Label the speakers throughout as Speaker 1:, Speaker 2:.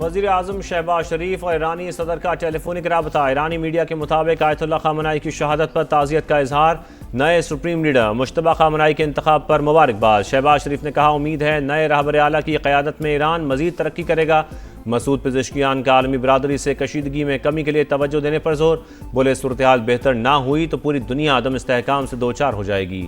Speaker 1: वज़ीर आज़म शहबाज शरीफ और ईरानी सदर का टेलीफोनिक राबता। ईरानी मीडिया के मुताबिक आयतुल्लाह ख़ामेनी की शहादत पर ताज़ियत का इजहार। नए सुप्रीम लीडर मुश्तबा ख़ामेनी के इंतखाब पर मुबारकबाद। शहबाज शरीफ ने कहा, उम्मीद है नए रहबर आला की क़यादत में ईरान मज़ीद तरक्की करेगा। मसूद पेज़ेश्कियान का आलमी बरादरी से कशीदगी में कमी के लिए तवज्जो देने पर जोर। बोले, सूरत हाल बेहतर ना हुई तो पूरी दुनिया अदम इस्तेहकाम से दो चार हो जाएगी।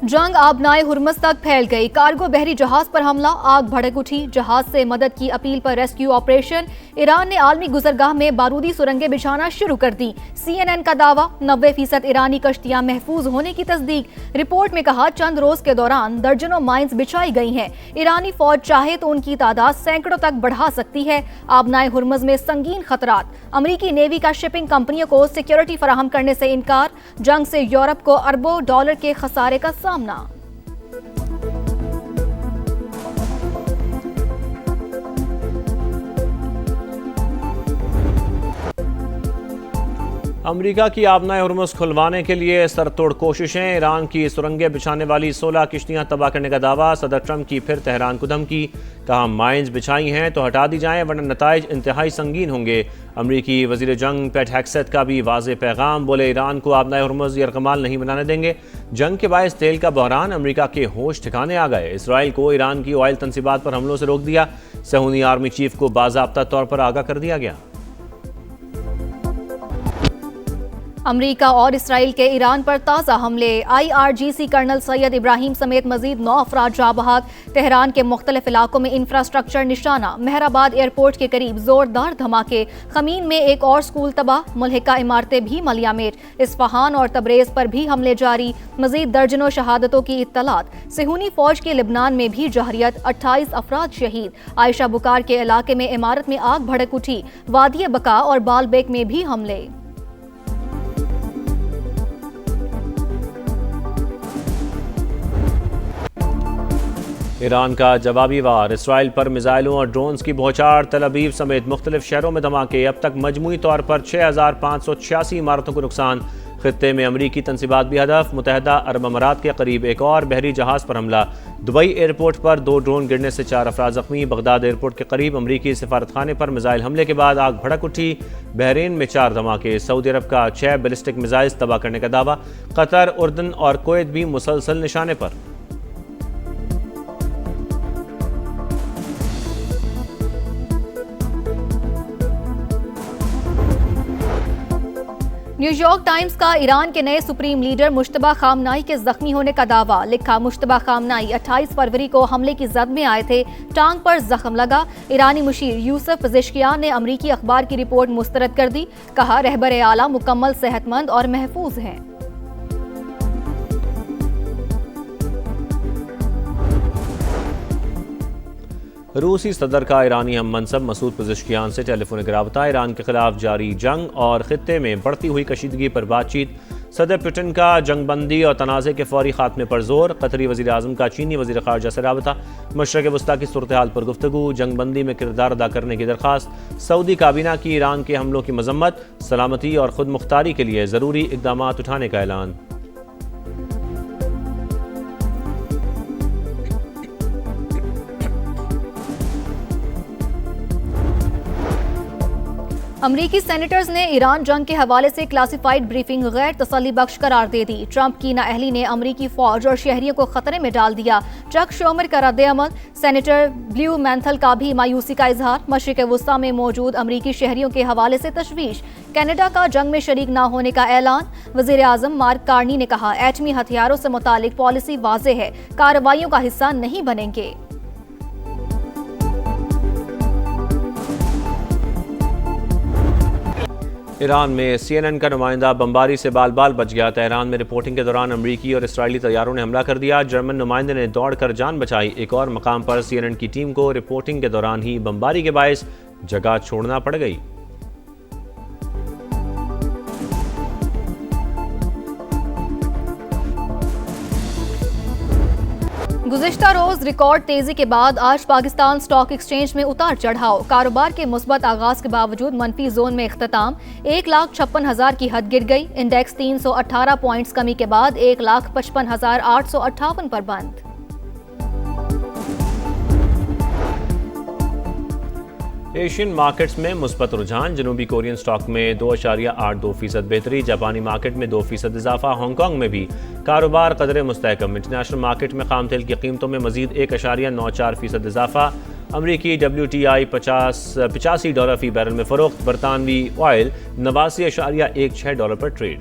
Speaker 2: जंग आबनाए हुर्मस तक फैल गई। कार्गो बहरी जहाज पर हमला, आग भड़क उठी। जहाज से मदद की अपील पर रेस्क्यू ऑपरेशन। ईरान ने आलमी गुजरगाह में बारूदी सुरंगें बिछाना शुरू कर दी। CNN का दावा, 90% ईरानी कश्तियां महफूज होने की तस्दीक। रिपोर्ट में कहा, चंद रोज के दौरान दर्जनों माइंस बिछाई गई हैं। ईरानी फौज चाहे तो उनकी तादाद सैकड़ों तक बढ़ा सकती है। आबनाए हुर्मस में संगीन खतरात। अमरीकी नेवी का शिपिंग कंपनियों को सिक्योरिटी फराहम करने से इनकार। जंग से यूरोप को अरबों डॉलर के खसारे का सामना।
Speaker 1: अमरीका की आबनाए हुर्मुज़ खुलवाने के लिए सरतोड़ कोशिशें। ईरान की सुरंगें बिछाने वाली 16 किश्तियां तबाह करने का दावा। सदर ट्रंप की फिर तेहरान को धमकी। कहा, माइंस बिछाई हैं तो हटा दी जाएं वरना नताइज इंतहाई संगीन होंगे। अमरीकी वजीर जंग पेट हेक्सेट का भी वाज़ेह पैगाम। बोले, ईरान को आबनाए हुर्मुज़ यरगमाल नहीं बनाने देंगे। जंग के बायस तेल का बहरान, अमरीका के होश ठिकाने आ गए। इसराइल को ईरान की ऑयल तनसीबात पर हमलों से रोक दिया। सहूनी आर्मी चीफ को बाज़ाब्ता तौर पर आगाह कर दिया गया।
Speaker 2: अमरीका और इसराइल के ईरान पर ताज़ा हमले। IRGC कर्नल सैयद इब्राहिम समेत मजीद 9 अफराद जाँ बहक। तेहरान के मुख्तलिफ इलाकों में इंफ्रास्ट्रक्चर निशाना। मेहराबाद एयरपोर्ट के करीब जोरदार धमाके। खमीन में एक और स्कूल तबाह। मुल्हिका इमारतें भी मलियामेट। इस्फहान और तबरेज पर भी हमले जारी। मजीद दर्जनों शहादतों की इत्तलात। सेहूनी फौज की लिबनान में भी जहरियत। 28 अफराद शहीद। आयशा बुकार के इलाके में इमारत में आग भड़क उठी। वादी बका और बालबेक में भी हमले।
Speaker 1: ईरान का जवाबी वार। इसराइल पर मिसाइलों और ड्रोन्स की बौछार। तल अवीव समेत मुख्तलिफ शहरों में धमाके। अब तक मजमूई तौर पर 6586 इमारतों को नुकसान। खित्ते में अमरीकी तनसीबात भी हदफ। मुतहदा अरब अमारात के करीब एक और बहरी जहाज पर हमला। दुबई एयरपोर्ट पर 2 ड्रोन गिरने से 4 अफराद जख्मी। बगदाद एयरपोर्ट के करीब अमरीकी सिफारतखाने पर मिसाइल हमले के बाद आग भड़क उठी। बहरीन में 4 धमाके। सऊदी अरब का 6 बैलिस्टिक मिसाइल तबाह करने का दावा। कतर, उर्दन और कुवैत भी मुसलसल निशाने पर।
Speaker 2: न्यूयॉर्क टाइम्स का ईरान के नए सुप्रीम लीडर मुश्तबा ख़ामेनी के जख्मी होने का दावा। लिखा, मुश्तबा ख़ामेनी 28 फरवरी को हमले की जद में आए थे। टांग पर जख्म लगा। ईरानी मुशीर यूसुफ पेज़ेश्कियान ने अमरीकी अखबार की रिपोर्ट मुस्तरद कर दी। कहा, रहबर आला मुकम्मल सेहतमंद और महफूज हैं।
Speaker 1: रूसी सदर का ईरानी हम मनसब मसूद पेज़ेश्कियान से टेलीफोनिक राबता। ईरान के खिलाफ जारी जंग और खित्ते में बढ़ती हुई कशीदगी पर बातचीत। सदर पुतिन का जंगबंदी और तनाज़े के फौरी खात्मे पर जोर। कतरी वज़ीर आज़म का चीनी वज़ीर ख़ारजा से राबता। मशरक़ वस्ता की सूरत हाल पर गुफ्तगू। जंगबंदी में किरदार अदा करने की दरख्वास्त। सऊदी काबीना की ईरान के हमलों की मजम्मत। सलामती और खुद मुख्तारी के लिए ज़रूरी इक़दाम उठाने का ऐलान।
Speaker 2: अमरीकी सेनेटर्स ने ईरान जंग के हवाले से क्लासिफाइड ब्रीफिंग गैर तसल्ली बख्श करार दे दी। ट्रंप की नाअहली ने अमरीकी फौज और शहरियों को खतरे में डाल दिया। चक शोमर का रद्द-ए-अमल। सेनेटर ब्लू मैंथल का भी मायूसी का इजहार। मशरिक़ वस्ता में मौजूद अमरीकी शहरियों के हवाले से तशवीश। कनाडा का जंग में शरीक न होने का ऐलान। वज़ीर आज़म मार्क कार्नी ने कहा, एटमी हथियारों से मुतालिक पॉलिसी वाज़ेह है, कार्रवाइयों का हिस्सा नहीं बनेंगे।
Speaker 1: ईरान में CNN का नुमाइंदा बमबारी से बाल बाल बच गया। तेहरान में रिपोर्टिंग के दौरान अमरीकी और इसराइली तैयारों ने हमला कर दिया। जर्मन नुमाइंदे ने दौड़कर जान बचाई। एक और मकाम पर CNN की टीम को रिपोर्टिंग के दौरान ही बमबारी के बायस जगह छोड़ना पड़ गई।
Speaker 2: गुज़िश्ता रोज रिकॉर्ड तेजी के बाद आज पाकिस्तान स्टॉक एक्सचेंज में उतार चढ़ाव। कारोबार के मुस्बत आगाज के बावजूद मनफी जोन में इख्तिताम। 1,56,000 की हद गिर गई। इंडेक्स 318 पॉइंट्स कमी के बाद 1,55,858 पर बंद।
Speaker 1: एशियन मार्केट्स में मुस्बत रुझान। जनूबी कोरियन स्टॉक में 2.82% बेहतरी। जापानी मार्केट में 2% इजाफा। हांगकांग में भी कारोबार कदरे मुस्तहकम। इंटरनेशनल मार्केट में खाम तेल की कीमतों में मजीद 1.94% इजाफा। अमरीकी WTI $85 फी बैरल में फरोख्त। बरतानवी ऑयल $89.16 पर ट्रेड।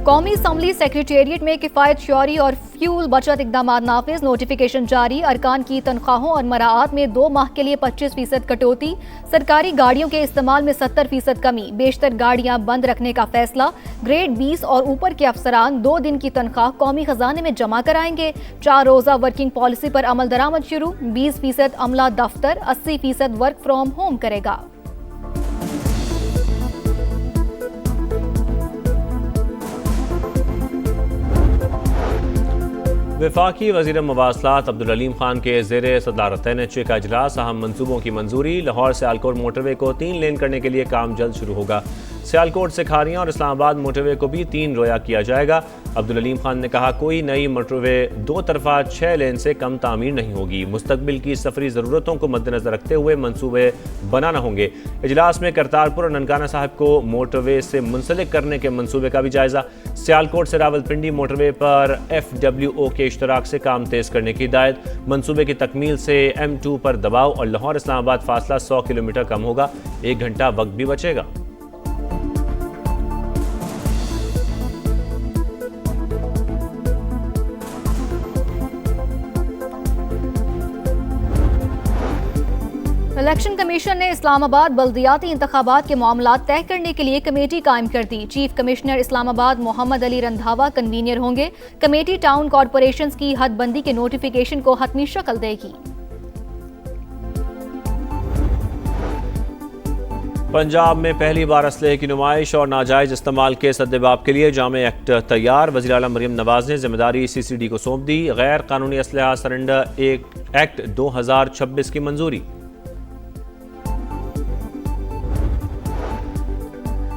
Speaker 2: कौमी असम्बली सेक्रेटेरिएट में किफ़ायत श्योरी और फ्यूल बचत इकदाम नाफिज। नोटिफिकेशन जारी। अरकान की तनख्वाहों और मराआत में 2 माह के लिए 25% कटौती। सरकारी गाड़ियों के इस्तेमाल में 70% कमी। बेशतर गाड़ियां बंद रखने का फैसला। ग्रेड 20 और ऊपर के अफसरान 2 दिन की तनख्वाह कौमी खजाने में जमा कराएंगे। 4 रोजा वर्किंग पॉलिसी पर अमल दरामद शुरू। 20% अमला दफ्तर, 80% वर्क फ्रॉम होम करेगा।
Speaker 1: वफाकी वज़ीर मवासलात अब्दुल अलीम खान के ज़ेर सदारत NHA का इजलास। अहम मंसूबों की मंजूरी। लाहौर सियालकोट मोटरवे को 3 लेन करने के लिए काम जल्द शुरू होगा। सियालकोट से खारियां और इस्लामाबाद मोटरवे को भी 3 रोया किया जाएगा। अब्दुल अलीम खान ने कहा, कोई नई मोटरवे 2 तरफा 6 लेन से कम तामीर नहीं होगी। मुस्तकबिल की सफरी ज़रूरतों को मद्देनजर रखते हुए मंसूबे बनाना होंगे। इजलास में करतारपुर और ननकाना साहिब को मोटरवे से मुंसलिक करने के मंसूबे का भी जायजा। सियालकोट से रावलपिंडी मोटरवे पर FWO के इश्तराक से काम तेज करने की हिदायत। मंसूबे की तकमील से M2 पर दबाव और लाहौर इस्लामाबाद फासला 100 किलोमीटर कम होगा। 1 घंटा वक्त भी बचेगा।
Speaker 2: इलेक्शन कमीशन ने इस्लामाबाद बल्दियाती इंतखाबात के मामलात तय करने के लिए कमेटी कायम कर दी। Chief commissioner Islamabad Mohammad Ali Randhawa convener होंगे। कमेटी टाउन कॉरपोरेशंस की हदबंदी के नोटिफिकेशन को हतमी शक्ल देगी।
Speaker 1: पंजाब में पहली बार असलहे की नुमाइश और नाजायज इस्तेमाल के सद्देबाब के लिए जामे एक्ट तैयार। वज़ीर आला मरियम नवाज ने जिम्मेदारी CCD को सौंप दी। गैर कानूनी असलहा सरेंडर एक्ट 2026 की मंजूरी।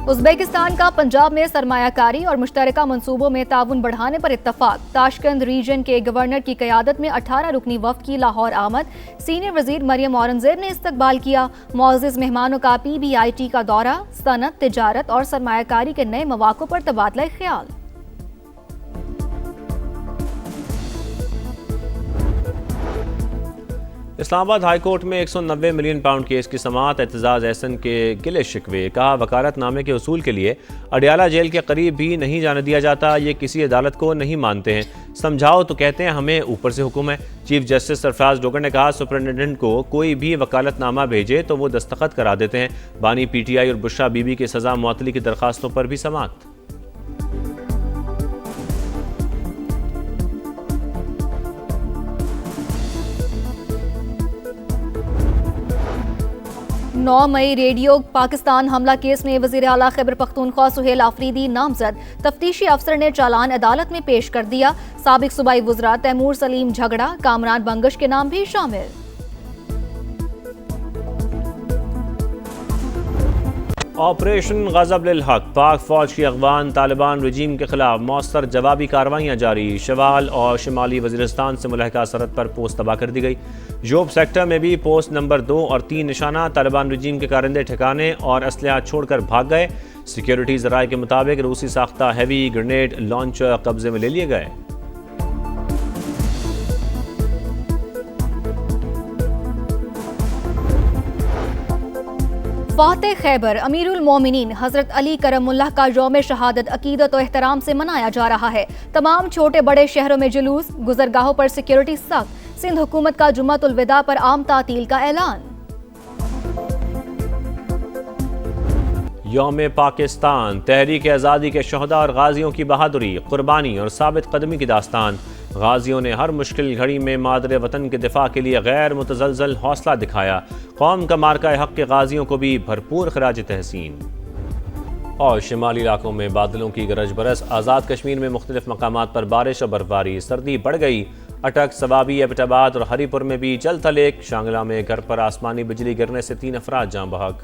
Speaker 2: उज़्बेकिस्तान का पंजाब में सरमायाकारी और मुश्तरका मंसूबों में ताउन बढ़ाने पर इत्तफाक। ताशकंद रीजन के गवर्नर की क़यादत में 18 रुकनी वफ़द की लाहौर आमद। सीनियर वज़ीर मरियम औरंगज़ेब ने इस्तकबाल किया। मुअज़्ज़िज़ मेहमानों का PBIT का दौरा। सनत, तिजारत और सरमायाकारी के नए मौक़ों पर तबादला ख्याल।
Speaker 1: इस्लामाबाद हाई कोर्ट में 190 मिलियन पाउंड केस की समाअत। एतजाज़ एहसन के गिले शिकवे। कहा, वकालतनामे के उसूल के लिए अडियाला जेल के करीब भी नहीं जाने दिया जाता। ये किसी अदालत को नहीं मानते हैं। समझाओ तो कहते हैं हमें ऊपर से हुक्म है। चीफ जस्टिस सरफराज डोगर ने कहा, सुपरिटेंडेंट को कोई भी वकालतनामा भेजे तो वो दस्तखत करा देते हैं। बानी PTI और बुशरा बीबी की सज़ा मुअत्तली की दरखास्तों पर भी समाअत।
Speaker 2: नौ मई रेडियो पाकिस्तान हमला केस में वज़ीर आला खैबर पख्तूनख्वा सुहेल आफरीदी नामजद। तफ्तीशी अफसर ने चालान अदालत में पेश कर दिया। साबिक सूबाई वज़रा तैमूर सलीम झगड़ा, कामरान बंगश के नाम भी शामिल।
Speaker 1: ऑपरेशन गज़ब लिल हक। पाक फौज की अगवान तालिबान रजीम के खिलाफ मौसर जवाबी कार्रवाइयाँ जारी। शवाल और शिमाली वज़ीरिस्तान से मुलहका सरहद पर पोस्ट तबाह कर दी गई। जोब सेक्टर में भी पोस्ट नंबर 2 और 3 निशाना। तालिबान रजीम के कारिंदे ठिकाने और असलहा छोड़कर भाग गए। सिक्योरिटी ज़राए के मुताबिक रूसी साख्ता हैवी ग्रेनेड लॉन्चर कब्जे में ले लिए गए।
Speaker 2: फातेह खैबर अमीरुल मोमिनीन हजरत अली करमुल्लाह का यौम शहादत अकीदत और एहतराम से मनाया जा रहा है। तमाम छोटे बड़े शहरों में जुलूस। गुजरगाहों पर सिक्योरिटी सख्त। सिंध हुकूमत का जुम्मतुल विदा पर आम तातील का ऐलान।
Speaker 1: यौम पाकिस्तान तहरीक आज़ादी के शहदा और गाजियों की बहादुरी, कुर्बानी और साबित कदमी की दास्तान। गाजियों ने हर मुश्किल घड़ी में मादरे वतन के दिफा के लिए गैर मुतज़लज़ल हौसला दिखाया। कौम का मार्का हक़ के गाजियों को भी भरपूर खराज तहसीन। और शिमाली इलाकों में बादलों की गरज बरस। आज़ाद कश्मीर में मुख्तलिफ मकामात पर बारिश और बर्फबारी। सर्दी बढ़ गई। अटक, सवाबी, एबटाबाद और हरीपुर में भी जल थल एक। शांगला में घर पर आसमानी बिजली गिरने से 3 अफराद जाँ बहक।